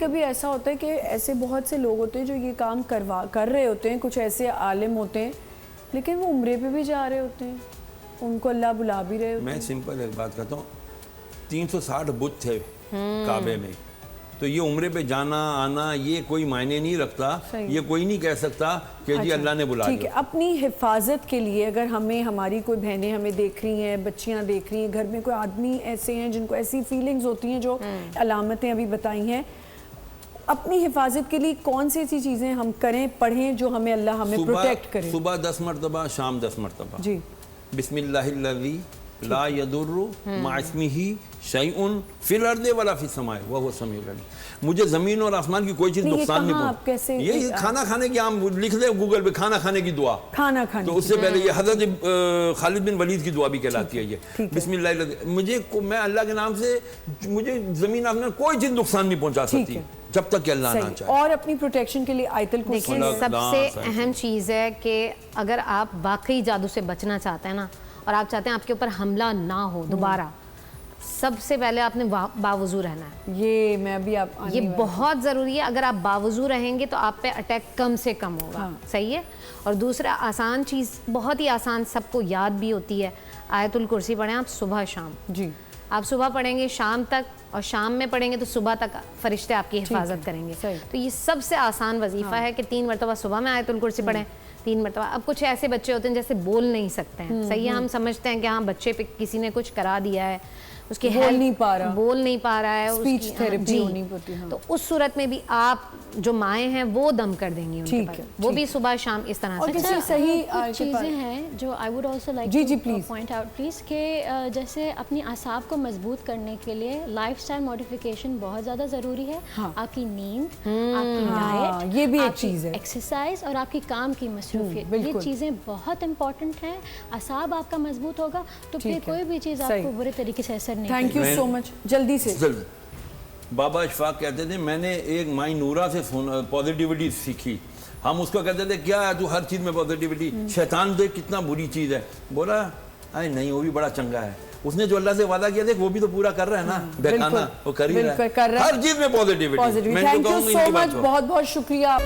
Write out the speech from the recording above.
کبھی ایسا ہوتا ہے کہ ایسے بہت سے لوگ ہوتے ہیں جو یہ کام کر رہے ہوتے ہیں, کچھ ایسے عالم ہوتے ہیں لیکن وہ عمرے پہ بھی جا رہے ہوتے ہیں, ان کو اللہ بلا بھی رہے ہوتے ہیں. میں سمپل ایک بات کہتا ہوں, 360 بت تھے کعبے میں, تو یہ عمرے پہ جانا آنا یہ کوئی معنی نہیں رکھتا, یہ کوئی نہیں کہہ سکتا کہ جی اللہ نے بلا ٹھیک ہے. اپنی حفاظت کے لیے اگر ہماری کوئی بہنیں ہمیں دیکھ رہی ہیں, بچیاں دیکھ رہی ہیں, گھر میں کوئی آدمی ایسے ہیں جن کو ایسی فیلنگز ہوتی ہیں جو علامتیں ابھی بتائی ہیں, اپنی حفاظت کے لیے کون سی ایسی چیزیں ہم کریں, پڑھیں جو ہمیں اللہ ہمیں پروٹیکٹ کرے؟ صبح 10 مرتبہ, شام 10 مرتبہ. جی. بسم اللہ الذی لا یضر مع اسمہ شیء فی الارض ولا فی السماء وہو السمیع العلیم. مجھے زمین اور آسمان کی کوئی چیز نقصان نہیں پہنچتی. یہ کھانا کھانے کی عام لکھ دے گوگل پہ, کھانا کھانے کی دعا, کھانا کھانے تو اس سے پہلے یہ حضرت خالد بن ولید کی دعا بھی کہلاتی ہے یہ بسم اللہ الذی. میں اللہ کے نام سے, مجھے زمین آسمان کوئی چیز نقصان نہیں پہنچا سکتی جب تک کہ اللہ نہ چاہے. اور اپنی پروٹیکشن کے لیے آیت الکرسی. سب سے اہم چیز ہے کہ اگر آپ واقعی جادو سے بچنا چاہتے ہیں نا, اور آپ چاہتے ہیں آپ کے اوپر حملہ نہ ہو دوبارہ, سب سے پہلے آپ نے باوضو رہنا ہے. یہ بہت ضروری ہے. اگر آپ باوضو رہیں گے تو آپ پہ اٹیک کم سے کم ہوگا. صحیح ہے. اور دوسرا آسان چیز, بہت ہی آسان, سب کو یاد بھی ہوتی ہے, آیت الکرسی پڑھیں آپ صبح شام. جی. آپ صبح پڑھیں گے شام تک, اور شام میں پڑھیں گے تو صبح تک فرشتے آپ کی حفاظت کریں گے. تو یہ سب سے آسان وظیفہ ہے کہ 3 مرتبہ صبح میں آیت الکرسی پڑھیں, 3 مرتبہ. اب کچھ ایسے بچے ہوتے ہیں جیسے بول نہیں سکتے ہیں, صحیح ہے, ہم سمجھتے ہیں کہ ہاں بچے پہ کسی نے کچھ کرا دیا ہے, اس کی بول نہیں پا رہا ہے, اسپیچ تھیراپی ہونی پڑتی ہے, تو اس صورت میں بھی آپ جو مائیں ہیں وہ دم کر دیں گی ان کے پر, وہ بھی صبح شام اس طرح سے. اور صحیح چیزیں ہیں جو I would also like to point out please, کہ جیسے اپنی اعصاب کو مضبوط کرنے کے لیے لائف اسٹائل ماڈیفیکیشن بہت زیادہ ضروری ہے. آپ کی نیند, آپ کی ڈائٹ, یہ بھی ایک چیز ہے, ایکسرسائز, اور آپ کی کام کی مصروفیت, یہ چیزیں بہت امپورٹنٹ ہیں. اعصاب آپ کا مضبوط ہوگا تو پھر کوئی بھی چیز آپ کو برے طریقے سے اثر نہیں. تھینک یو سو مچ. جلدی سے بابا اشفاق کہتے تھے, میں نے ایک مائی نورا سے پازیٹیوٹی سیکھی. ہم اس کو کہتے تھے کیا ہے تو ہر چیز میں پازیٹیوٹی, شیطان دیکھ کتنا بری چیز ہے. بولا ارے نہیں, وہ بھی بڑا چنگا ہے, اس نے جو اللہ سے وعدہ کیا تھا وہ بھی تو پورا کر رہا ہے نا, بہکانا وہ کر ہی رہا ہے, ہر چیز میں پازیٹیوٹی. تھینک یو سو مچ, بہت بہت شکریہ.